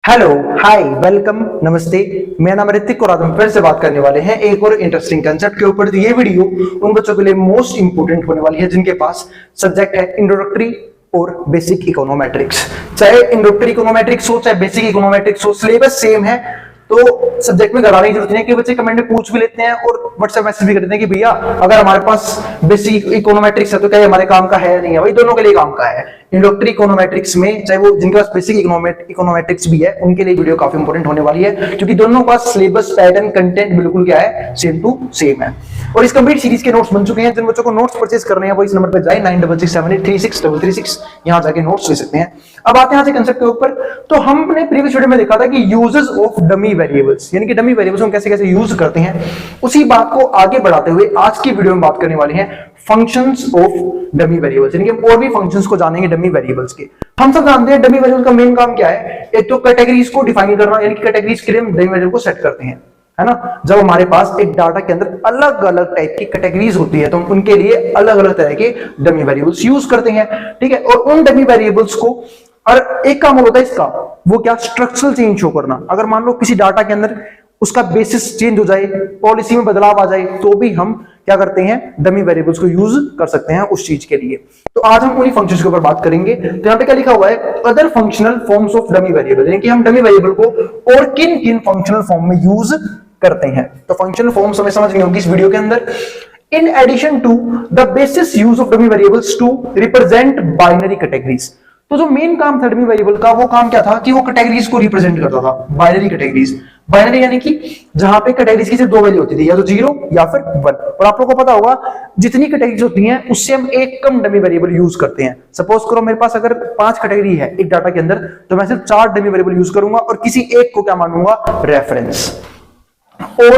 Hello, हाय, welcome, नमस्ते। मेरा नाम ऋतिक और आज हम फिर से बात करने वाले हैं एक और इंटरेस्टिंग कंसेप्ट के ऊपर। तो ये वीडियो उन बच्चों के लिए मोस्ट इंपोर्टेंट होने वाली है जिनके पास सब्जेक्ट है इंट्रोडक्टरी और बेसिक इकोनोमेट्रिक्स। चाहे इंट्रोडक्टरी इकोनोमेट्रिक्स हो चाहे बेसिक इकोनोमेट्रिक्स हो, सिलेबस सेम है। तो सब्जेक्ट में घबराने की जरूरत नहीं है कि बच्चे कमेंट में पूछ भी लेते हैं और व्हाट्सएप मैसेज भी करते हैं कि भैया अगर हमारे पास बेसिक इकोनोमेट्रिक्स है तो क्या ये हमारे काम का है या नहीं है। भाई दोनों के लिए काम का है। इंट्रोडक्टरी इकोनोमेट्रिक्स में चाहे वो जिनके पास बेसिक इकोनोमेट्रिक्स भी है उनके लिए वीडियो काफी इंपॉर्टेंट होने वाली है क्योंकि दोनों का सिलेबस पैटर्न कंटेंट बिल्कुल क्या है, सेम टू सेम है। और इस कंप्लीट सीरीज के नोट्स बन चुके हैं। जिन बच्चों को नोट्स परचेज करने हैं वो इस नंबर पर जाए 9667836336 यहां जाके नोट्स ले सकते हैं। अब आते हैं आज के कंसेप्ट के ऊपर। तो हमने प्रीवियस वीडियो में देखा था कि यूजेस ऑफ डमी वेरिएबल्स, यानी कि डमी वेरिएबल्स हम कैसे कैसे यूज करते हैं। उसी बात को आगे बढ़ाते हुए आज की वीडियो में बात करने वाले हैं फंक्शंस ऑफ डमी वेरिएबल्स, यानी कि हम और भी फंक्शंस को जानेंगे डमी वेरिएबल्स के। हम सब जानते हैं डमी वेरिएबल का मेन काम क्या है। एक तो कैटेगरीज को डिफाइन करना, यानी कि कैटेगरीज के लिए हम डमी वेरिएबल को सेट करते हैं, है ना। जब हमारे पास एक डाटा के अंदर अलग अलग टाइप की कैटेगरीज होती है तो हम उनके लिए अलग अलग तरह के डमी वेरिएबल्स यूज करते हैं, ठीक है। और उन डमी वेरिएबल्स को और एक काम होता है इसका, वो क्या, स्ट्रक्चरल चेंज शो करना। अगर मान लो किसी डाटा के अंदर उसका बेसिस चेंज हो जाए, पॉलिसी में बदलाव आ जाए, तो भी हम क्या करते हैं, डमी वेरिएबल्स को यूज कर सकते हैं उस चीज के लिए। तो आज हम उन्हीं फंक्शंस के ऊपर बात करेंगे। तो यहाँ पे क्या लिखा हुआ है, other functional forms of dummy variable, यानी कि हम डमी वेरिएबल को और किन किन फंक्शनल फॉर्म में यूज करते हैं। तो फंक्शनल फॉर्म्स हमें समझनी होगी इस वीडियो के अंदर। In addition to the basis use of dummy variables to represent binary categories. तो जो मेन काम था डमी वेरिएबल का, वो काम क्या था कि वो कैटेगरीज को रिप्रेजेंट करता था, बाइनरी कैटेगरीज। बाइनरी यानी कि जहां पे कैटेगरीज की सिर्फ दो वैल्यू होती थी, या तो 0 या फिर 1। और आप लोगों को पता होगा जितनी कैटेगरीज होती हैं उससे हम एक कम डमी वेरिएबल यूज करते हैं। सपोज करो मेरे पास अगर 5 कैटेगरी है एक डाटा के अंदर, तो मैं सिर्फ 4 डमी वेरिएबल यूज करूंगा और किसी एक को क्या मानूंगा, रेफरेंस। और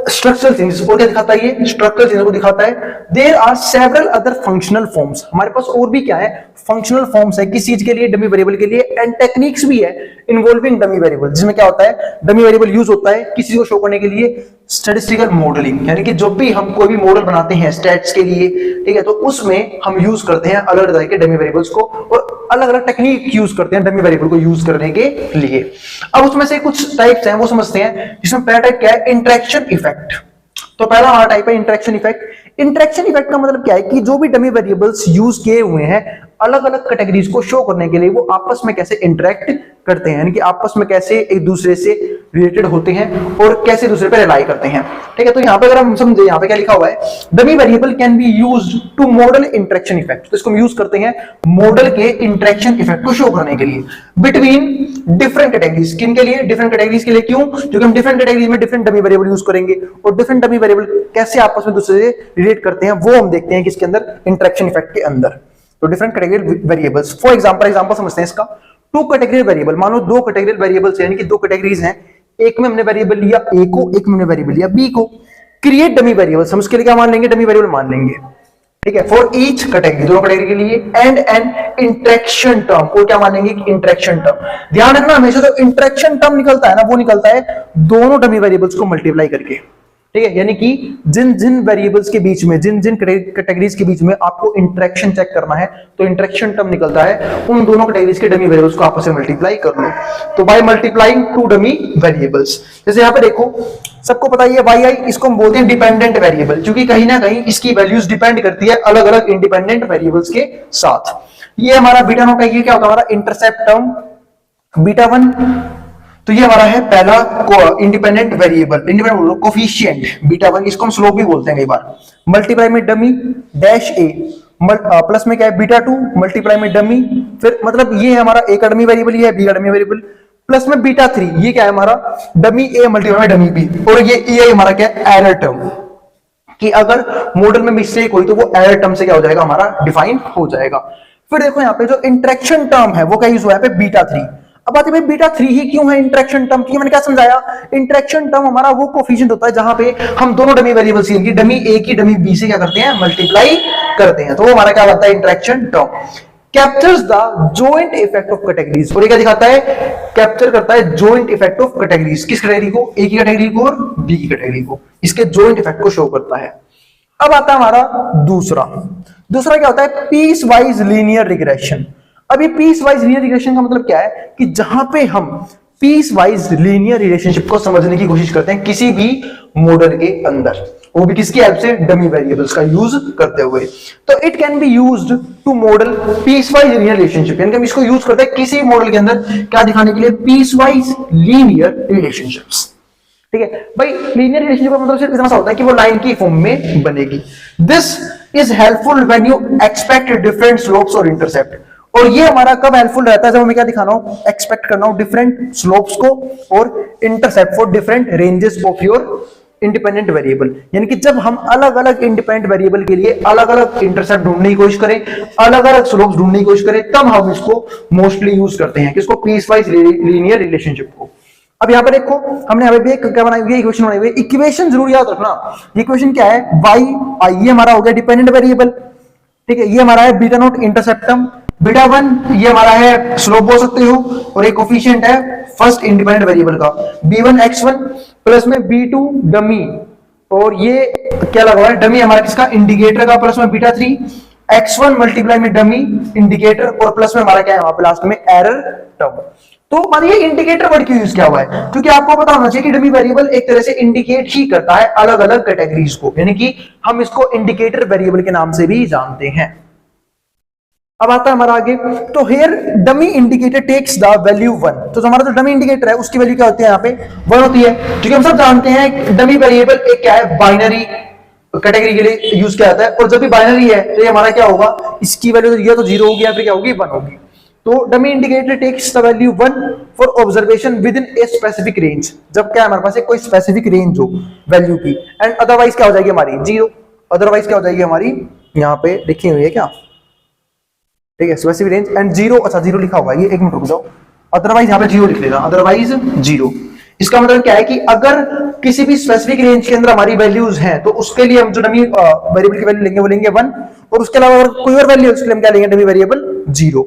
स्ट्रक्चरल चेंजेस और क्या दिखाता है, ये स्ट्रक्चरल चेंजेस को दिखाता है। There are several other functional forms, हमारे पास और भी क्या है, फंक्शनल फॉर्म्स है किस चीज के लिए, डमी वेरिएबल के लिए। एंड टेक्निक्स भी है इन्वॉल्विंग डमी वेरिएबल, जिसमें क्या होता है, डमी वेरिएबल यूज होता है किसी को शो करने के लिए स्टैटिस्टिकल मॉडलिंग, यानी कि जब भी हम कोई भी मॉडल बनाते हैं स्टैट्स के लिए, ठीक है, तो उसमें हम यूज करते हैं अलग अलग तरह के डमी वेरिएबल्स को और अलग अलग टेक्निक यूज करते हैं डमी वेरिएबल को यूज करने के लिए। अब उसमें से कुछ टाइप्स हैं वो समझते हैं, जिसमें पहला टाइप क्या है, इंटरेक्शन इफेक्ट। तो पहला हमारा टाइप है इंटरेक्शन इफेक्ट। इंटरेक्शन इफेक्ट का मतलब क्या है कि जो भी डमी वेरिएबल्स यूज किए हुए हैं अलग अलग कैटेगरीज को शो करने के लिए, वो आपस में कैसे इंटरेक्ट करते हैं, यानी कि आपस में कैसे एक दूसरे से रिलेटेड होते हैं और कैसे दूसरे पर रिलाई करते हैं, ठीक है। तो यहाँ पे अगर हम समझे, यहाँ पे क्या लिखा हुआ है, dummy variable can be used to model interaction effect. तो इसको हम यूज करते हैं मॉडल के इंटरेक्शन इफेक्ट को शो करने के लिए बिटवीन डिफरेंट कैटेगरीज। किन के लिए, डिफरेंट कैटेगरीज के लिए। क्यों, क्योंकि हम डिफरेंट कैटेगरीज में डिफरेंट डमी वेरिएबल यूज करेंगे और डिफरेंट डमी वेरिएबल कैसे आपस में दूसरे से रिलेट करते हैं वो हम देखते हैं किसके अंदर, इंटरेक्शन इफेक्ट के अंदर। तो different category variables, for example समझते हैं इसका। 2 कैटेगरी वेरिएबल, मानो 2 कैटेगरी वेरिएबल्स यानी कि 2 कैटेगरीज हैं, एक में हमने वेरिएबल लिया ए को, एक में हमने वेरिएबल लिया बी को। क्रिएट डमी वेरिएबल्स, हम उसके लिए क्या मान लेंगे, डमी वेरिएबल मान लेंगे, ठीक है, फॉर ईच कैटेगरी, दोनों कैटेगरी के लिए। एंड एन इंटरेक्शन टर्म, को क्या मानेंगे, इंटरेक्शन टर्म। ध्यान रखना हमेशा जो इंटरेक्शन टर्म निकलता है ना, वो निकलता है दोनों डमी वेरिएबल्स को मल्टीप्लाई करके, ठीक है। यानी कि जिन जिन वेरिएबल्स के बीच में, जिन जिन कैटेगरीज के बीच में आपको इंटरेक्शन चेक करना है, तो इंटरेक्शन टर्म निकलता है, उन दोनों कैटेगरीज के डमी वेरिएबल्स को आपस में मल्टीप्लाई कर लो। तो बाय मल्टीप्लाइंग 2 डमी वेरिएबल्स, जैसे यहां पे देखो, सबको पता ही है वाई आई, इसको हम बोलते हैं डिपेंडेंट वेरिएबल, क्योंकि कहीं ना कहीं इसकी वैल्यूज डिपेंड करती है अलग अलग इंडिपेंडेंट वेरिएबल्स के साथ। ये हमारा बीटा नॉट है, ये क्या होता है, हमारा इंटरसेप्ट टर्म बीटा 1। तो ये हमारा है पहला independent variable, independent coefficient beta 1, इसको हम स्लोप भी बोलते हैं कई बार। मल्टीप्लाई में डमी डैश ए, प्लस में क्या है, बीटा 2, मल्टीप्लाई में डमी, फिर मतलब ये है हमारा ए का डमी वेरिएबल, ये है बी का डमी वेरिएबल, प्लस में बीटा 3, ये क्या है हमारा डमी ए मल्टीप्लाई में डमी बी। और ये हमारा क्या है, एरर टर्म, कि अगर मॉडल में मिस्टेक हुई तो वो एरर टर्म से क्या हो जाएगा, हमारा डिफाइन हो जाएगा। फिर देखो यहाँ पे जो इंटरेक्शन टर्म है वो क्या यूज हुआ है पे, बीटा 3। अब बात है भाई बीटा 3 ही क्यों है इंटरेक्शन टर्म की, मैंने क्या समझाया, इंटरेक्शन टर्म हमारा वो कोफिशिएंट होता है जहां पे हम दोनों डमी वेरिएबल्स की, डमी ए की डमी बी से क्या करते हैं, मल्टीप्लाई करते हैं, तो वो हमारा क्या बनता है, interaction term. Captures the joint effect of categories, और ये क्या दिखाता है, कैप्चर करता है जॉइंट इफेक्ट ऑफ कैटेगरीज, किस कैटेगरी को, ए की कैटेगरी को और बी की कैटेगरी को, इसके जॉइंट इफेक्ट को शो करता है। अब आता है हमारा दूसरा क्या होता है, पीस वाइज लीनियर रिग्रेशन। अभी पीस वाइज लीनियर रिग्रेशन का मतलब क्या है कि जहां पे हम पीस वाइज लीनियर रिलेशनशिप को समझने की कोशिश करते हैं किसी भी मॉडल के अंदर, वो भी किसकी हेल्प से, डमी वेरिएबल्स का यूज करते हुए। तो it can be used to model piecewise linear relationship, यानी कि हम इसको यूज करते हैं किसी मॉडल के अंदर क्या दिखाने के लिए, पीस वाइज लीनियर रिलेशनशिप्स। ठीक है भाई, लीनियर रिलेशनशिप का मतलब सिर्फ इतना सा होता है कि वो लाइन की फॉर्म में बनेगी। This is helpful when you expect different slopes और इंटरसेप्ट। और ये हमारा कब हेल्पफुल रहता है, जब हमें क्या दिखाना हो, एक्सपेक्ट करना हो डिफरेंट स्लोप्स को और intercept for different ranges of your independent variable, यानी कि जब हम अलग अलग इंडिपेंडेंट वेरिएबल के लिए अलग अलग इंटरसेप्ट ढूंढने की कोशिश करें, अलग अलग स्लोप्स ढूंढने की कोशिश करें, तब हम इसको मोस्टली यूज करते हैं, किसको, पीस वाइज लीनियर रिलेशनशिप को। अब यहाँ पर देखो, हमने यहाँ पे क्या बनाई हुई है, इक्वेशन बनाई हुई है। इक्वेशन जरूर याद रखना, इक्वेशन क्या है, वाई आई, ये हमारा हो गया डिपेंडेंट वेरिएबल, ठीक है, ये हमारा है बीटा नॉट इंटरसेप्टम, बीटा वन ये हमारा है स्लोप बोल सकते हो, और एक कोफिशिएंट है फर्स्ट इंडिपेंडेंट वेरिएबल का b1 x1 प्लस में b2 डमी, और ये क्या लगा हुआ है, डमी हमारा किसका, इंडिकेटर का, प्लस में बीटा 3 x1 मल्टीप्लाई में डमी इंडिकेटर, और प्लस में हमारा क्या है वहां पे लास्ट में एरर टर्म। तो मान ये इंडिकेटर वर्ड क्यों यूज किया हुआ है, क्योंकि आपको पता होना चाहिए कि डमी वेरिएबल एक तरह से इंडिकेट ही करता है अलग अलग कैटेगरीज को, यानी कि हम इसको इंडिकेटर वेरिएबल के नाम से भी जानते हैं। अब आता है हमारा आगे, तो here dummy indicator takes the value 1, तो हमारा जो डमी इंडिकेटर है उसकी वैल्यू क्या होती है, यहाँ पे 1 होती है, क्योंकि हम सब जानते हैं डमी वेरिएबल एक क्या है, बाइनरी कैटेगरी के लिए यूज किया जाता है, और जब भी बाइनरी है तो ये हमारा क्या होगा, इसकी वैल्यू या तो 0 होगी या फिर क्या होगी, 1 होगी। तो dummy indicator takes the value 1 for observation within a specific range, जब क्या है हमारे पास कोई स्पेसिफिक रेंज हो वैल्यू की, एंड अदरवाइज क्या हो जाएगी हमारी 0, अदरवाइज क्या हो जाएगी हमारी, यहाँ पे लिखी हुई है क्या, ठीक है, स्पेसिफिक रेंज एंड 0, अच्छा 0 लिखा हुआ है, ये एक मिनट रुक जाओ, अदरवाइज यहाँ पे 0 लिख लेना, अदरवाइज 0। इसका मतलब क्या है कि अगर किसी भी स्पेसिफिक रेंज के अंदर हमारी वैल्यूज हैं, तो उसके लिए हम जो डमी वेरिएबल की वैल्यू लेंगे वो लेंगे 1, और उसके अलावा अगर कोई और वैल्यू है उसके लिए हम क्या लेंगे, डमी वेरिएबल 0।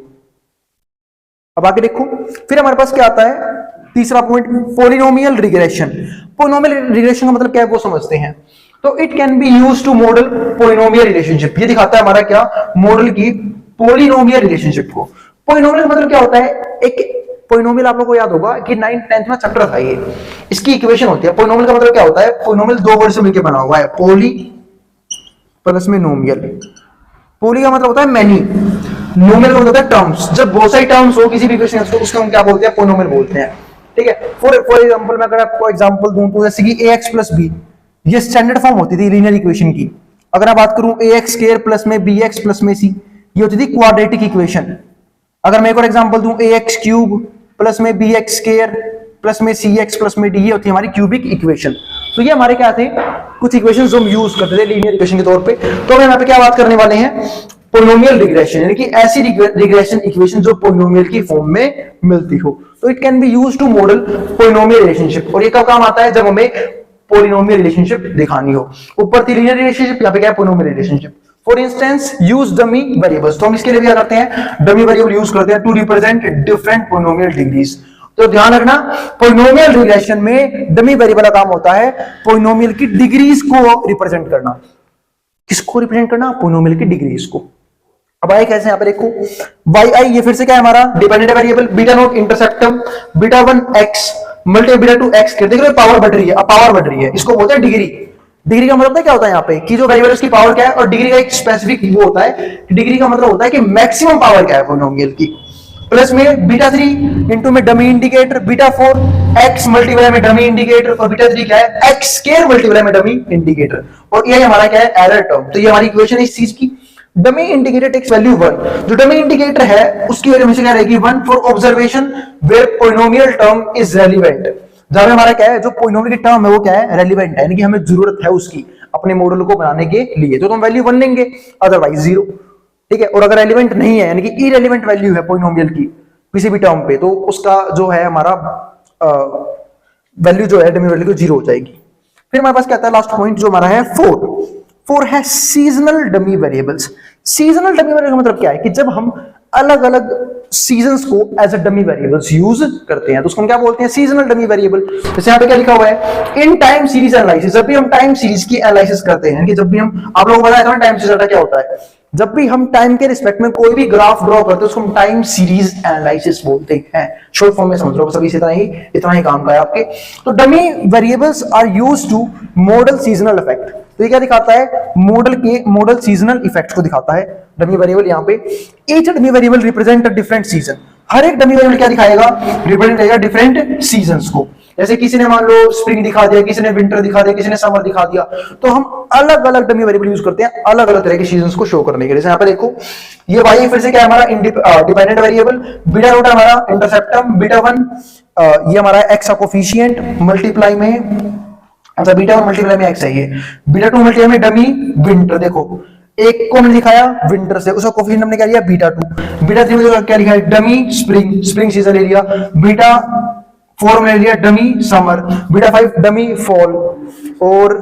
अब आगे देखो, फिर हमारे पास क्या आता है, तीसरा point, polynomial regression. Polynomial regression का मतलब क्या है वो समझते हैं। तो it can be used to model polynomial relationship, ये दिखाता है हमारा क्या, मॉडल की पॉलिनोमियल रिलेशनशिप को। पॉलिनोमियल का मतलब क्या होता है, एक पॉलिनोमियल आप लोगों को याद होगा कि 9th 10th में चैप्टर था ये, इसकी इक्वेशन होती है। पॉलिनोमियल का मतलब क्या होता है, पॉलिनोमियल दो वर्ड से मिलकर बना हुआ है, पॉली प्लस में नोमियल। पॉली का मतलब होता है मैनी, नोमियल का मतलब होता है टर्म्स। जब बहुत सारी टर्म्स हो किसी भी इक्वेशन तो उसको हम क्या बोलते हैं, पॉलिनोमियल बोलते हैं, ठीक है। फॉर एग्जांपल मैं अगर आपको एग्जांपल दूं तो जैसे कि ax प्लस b, ये स्टैंडर्ड फॉर्म होती थी लीनियर इक्वेशन की। अगर मैं बात करूं ax स्क्वायर प्लस में bx प्लस में c, ये होती थी क्वाड्रेटिक इक्वेशन। अगर मैं एक और एग्जांपल दूं ax क्यूब प्लस में bx स्क्वायर प्लस में cx प्लस में d, ये होती है हमारी क्यूबिक इक्वेशन। तो ये हमारे क्या थे, कुछ इक्वेशंस जो हम यूज करते थे लीनियर इक्वेशन के तौर पे। तो हम यहाँ पे क्या बात करने वाले हैं, पॉलिनोमियल रिग्रेशन, यानी कि ऐसी रिग्रेशन इक्वेशन जो पॉलिनोमियल की फॉर्म में मिलती हो। तो it can be used to model polynomial relationship, और ये कब काम आता है, जब हमें पॉलिनोमियल रिलेशनशिप दिखानी हो। ऊपर थी लीनियर रिलेशनशिप, यहाँ पे क्या है, polynomial relationship. For instance use dummy variables, तो हम इसके लिए क्या करते हैं, डमी वेरिएबल यूज करते हैं to represent different polynomial degrees. तो ध्यान रखना, पॉलिनोमियल रिग्रेशन में डमी वेरिएबल का काम होता है पॉलिनोमियल की डिग्रीज को रिप्रेजेंट करना। किसको रिप्रेजेंट करना, पॉलिनोमियल की डिग्रीज को। अब आए कैसे, यहाँ पे देखो वाई आई, ये फिर से क्या है हमारा डिपेंडेंट वेरिएबल, बीटा नॉट इंटरसेप्टम beta 1 x multi beta 2 x, देख रहे हो पावर बढ़ रही है, अब पावर बढ़ रही है, इसको बोलते हैं डिग्री। डिग्री का मतलब क्या होता है यहाँ पे, कि जो वेरिएबल उसकी पावर क्या है, और डिग्री का एक स्पेसिफिक वो होता है, डिग्री का मतलब होता है कि मैक्सिमम पावर क्या है पॉलिनोमियल की। प्लस में बीटा 3 इंटू में dummy indicator, beta 4 x multiply में डमी इंडिकेटर, और बीटा 3 क्या है, x स्क्वायर मल्टीप्लाई में डमी इंडिकेटर, और ये हमारा क्या है, एरर टर्म। तो ये हमारी इक्वेशन है इस चीज की। डमी इंडिकेटर टेक्स वैल्यू 1, जो डमी इंडिकेटर है उसकी वैल्यू हमेशा क्या रहेगी, 1 for observation where polynomial term is relevant, जहां हमारा क्या है, जो पॉलिनोमियल की टर्म है वो क्या है, रेलेवेंट है, यानी कि हमें जरूरत है उसकी अपने मॉडल को बनाने के लिए, तो हम वैल्यू 1 लेंगे, अदरवाइज 0, ठीक है। और अगर रेलेवेंट नहीं है, यानी कि इरेलेवेंट वैल्यू है पॉलिनोमियल की किसी भी टर्म पे, तो उसका जो है हमारा वैल्यू जो है डमी वैल्यू 0 हो जाएगी। फिर हमारे पास क्या आता है लास्ट पॉइंट जो हमारा है 4 है seasonal dummy variables. Seasonal dummy variable का मतलब क्या है, कि जब हम अलग अलग सीजन्स को as a dummy variables use करते हैं तो उसको हम क्या बोलते हैं, सीजनल डमी वेरिएबल। जैसे यहाँ पे क्या लिखा हुआ है, इन टाइम सीरीज एनालिसिस, जब भी हम टाइम सीरीज की एनालिसिस करते हैं, कि जब भी हम, आप लोगों को बताया था ना टाइम सीरीज क्या होता है, जब भी हम टाइम के रिस्पेक्ट में कोई भी ग्राफ ड्रॉ करते हैं उसको हम टाइम सीरीज एनालिसिस बोलते हैं। शॉर्ट फॉर्म में समझ लो, सभी से इतना ही काम का है आपके। तो dummy variables are used to model seasonal effect. तो ये क्या दिखाता है, मॉडल सीजनल इफेक्ट को दिखाता है डमी वेरिएबल। यहाँ पे each dummy variable represent a different season. हर एक डमी वेरिएबल क्या दिखाएगा, रिप्रेजेंट करेगा डिफरेंट सीजन्स को। जैसे किसी ने मान लो स्प्रिंग दिखा दिया, किसी ने विंटर दिखा दिया, किसी ने समर दिखा दिया, तो हम अलग अलग डमी वेरिएबल यूज करते हैं अलग अलग तरह के सीजन्स को शो करने के लिए। जैसे यहाँ पे देखो, ये वाई फिर से क्या है हमारा डिपेंडेंट वेरिएबल, बीटा नोट हमारा इंटरसेप्टम, बीटा 1 ये हमारा एक्स का कोफिशिएंट मल्टीप्लाई में, अच्छा बीटा 1 मल्टीप्लाई में एक्स है ये, बीटा 2 मल्टीप्लाई में डमी विंटर। देखो एक को हमने दिखाया विंटर से, उसका कोफिशिएंट हमने क्या लिया बीटा 2, बीटा 3 में क्या लिखा है डमी स्प्रिंग सीजन ले लिया, बीटा 4 में ले लिया dummy summer, beta 5 dummy fall, और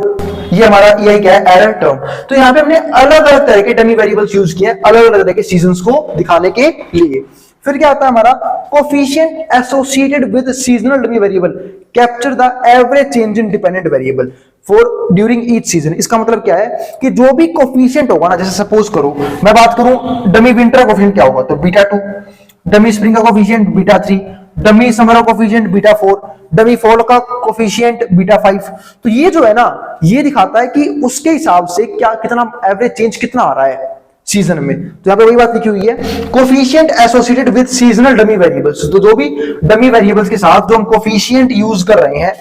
ये हमारा यही क्या है एरर टर्म। तो यहाँ पे हमने अलग अलग तरह के डमी वेरिएबल्स यूज किए अलग अलग तरह के सीजन्स को दिखाने के लिए। फिर क्या आता है हमारा coefficient associated with seasonal dummy variable capture the average change in dependent variable for during each season. इसका मतलब क्या है कि जो भी कोफिशिएंट होगा ना, जैसे सपोज करो मैं बात करूं डमी विंटर का कोफिशिएंट क्या होगा, तो बीटा 2, डमी स्प्रिंग का कोफिशिएंट बीटा 3, डमी समर का कोफिशिएंट बीटा 4, डमी फॉल का कोफिशिएंट बीटा 5। तो ये जो है ना, ये दिखाता है कि उसके हिसाब से क्या कितना एवरेज चेंज कितना आ रहा है सीजन में। तो यहाँ पे वही बात लिखी हुई है, coefficient associated with seasonal dummy variables. तो जो भी डमी वेरिएबल्स के साथ जो हम कोफिशिएंट यूज कर रहे हैं,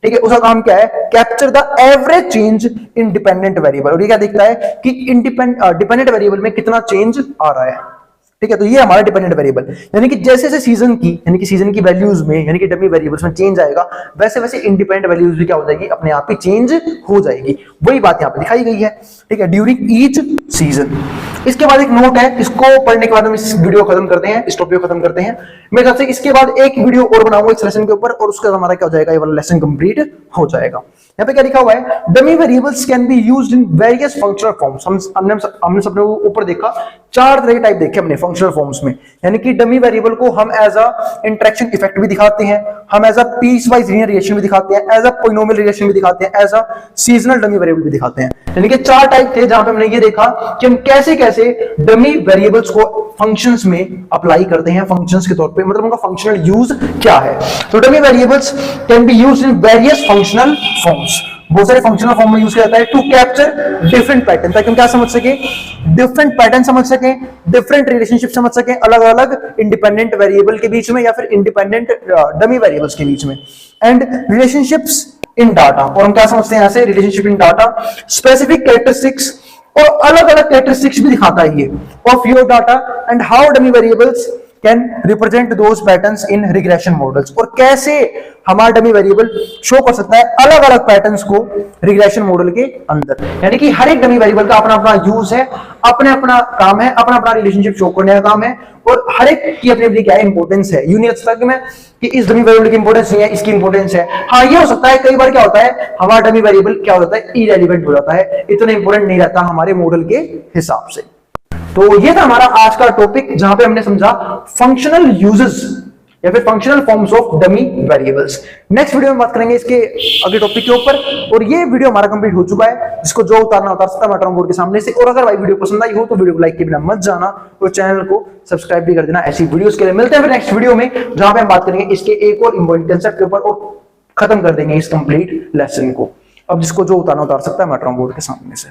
ठीक है, उसका काम क्या है, capture the average change in dependent variable. और ये क्या दिखता है कि डिपेंडेंट वेरिएबल में कितना चेंज आ रहा है। ठीक है, तो ये हमारा डिपेंडेंट वेरिएबल, यानी कि जैसे जैसे सीजन की वैल्यूज में, यानी कि डमी वेरिएबल्स में चेंज आएगा, वैसे वैसे इंडिपेंडेंट वैल्यूज भी क्या हो जाएगी, अपने आप ही चेंज हो जाएगी। वही बात यहाँ पे दिखाई गई है। ठीक है, ड्यूरिंग ईच सीजन। इसके बाद एक नोट है, इसको पढ़ने के बाद हम इस वीडियो खत्म करते हैं, इस टॉपिक को खत्म करते हैं। मेरे ख्याल से इसके बाद एक वीडियो और बनाऊंगा इस लेसन के ऊपर, और उसका हमारा क्या हो जाएगा, ये वाला लेसन कंप्लीट हो जाएगा। यहाँ पे क्या लिखा हुआ है, dummy variables can be used in various functional forms. हमने सबने ऊपर देखा 4 तरह के टाइप देखे हमने फंक्शनल फॉर्म्स में, यानी कि डमी वेरिएबल को हम एज अ इंटरेक्शन इफेक्ट भी दिखाते हैं, हम as a piecewise linear relation भी दिखाते हैं, एज अ पॉलिनोमियल रिलेशन भी दिखाते हैं, as a seasonal dummy variable भी दिखाते हैं। यानी कि 4 टाइप थे जहां पे हमने ये देखा कि हम कैसे कैसे डमी वेरिएबल्स को फंक्शंस में अप्लाई करते हैं, फंक्शंस के तौर पे, मतलब उनका फंक्शनल यूज क्या है। तो dummy variables can be used in various functional forms, बहुत सारे फंक्शनल फॉर्म में यूज किया जाता है टू कैप्चर डिफरेंट पैटर्न, ताकि हम क्या समझ सके, डिफरेंट पैटर्न समझ सके, डिफरेंट रिलेशनशिप समझ सके अलग अलग इंडिपेंडेंट वेरिएबल के बीच में या फिर इंडिपेंडेंट डमी वेरिएबल्स के बीच में, एंड रिलेशनशिप्स इन डाटा। और हम क्या समझते हैं यहां से, relationship in data, specific characteristics, और अलग अलग कैरेक्टरिस्टिक्स भी दिखाता है ये of your data, and how dummy variables can represent those patterns in regression models. और कैसे हमारा डमी वेरिएबल शो कर सकता है अलग अलग पैटर्न्स को रिग्रेशन मॉडल के अंदर। यानी कि हर एक डमी वेरिएबल का अपना अपना यूज है, अपना अपना काम है, अपना अपना रिलेशनशिप शो करने का काम है, और हर एक की अपनी अपनी क्या इंपॉर्टेंस है। यूं नहीं हो सकता में कि इस डमी वेरिएबल की इंपॉर्टेंस नहीं है, इसकी इंपॉर्टेंस है। हाँ, ये हो सकता है, कई बार क्या होता है, हमारा डमी वेरिएबल क्या हो जाता है, इरेलीवेंट हो जाता है, इतना इंपॉर्टेंट नहीं रहता हमारे मॉडल के हिसाब से। तो ये था हमारा आज का टॉपिक, जहां पे हमने समझा फंक्शनल यूजेस या फिर functional forms of dummy variables. Next video में बात करेंगे इसके अगले टॉपिक के ऊपर। और ये वीडियो हमारा कंप्लीट हो चुका है, जिसको जो उतारना उतार सकता है मैटर बोर्ड के सामने से। और अगर भाई वीडियो पसंद आई हो तो वीडियो को लाइक के बिना मत जाना, और चैनल को सब्सक्राइब भी कर देना ऐसी वीडियोस के लिए। मिलते हैं फिर नेक्स्ट वीडियो में, जहां पे हम बात करेंगे इसके एक और इंपॉर्टेंट कंसेप्ट के ऊपर, और खत्म कर देंगे इस कंप्लीट लेसन को। अब जिसको जो उतारना उतार सकता है मैटर बोर्ड के सामने से।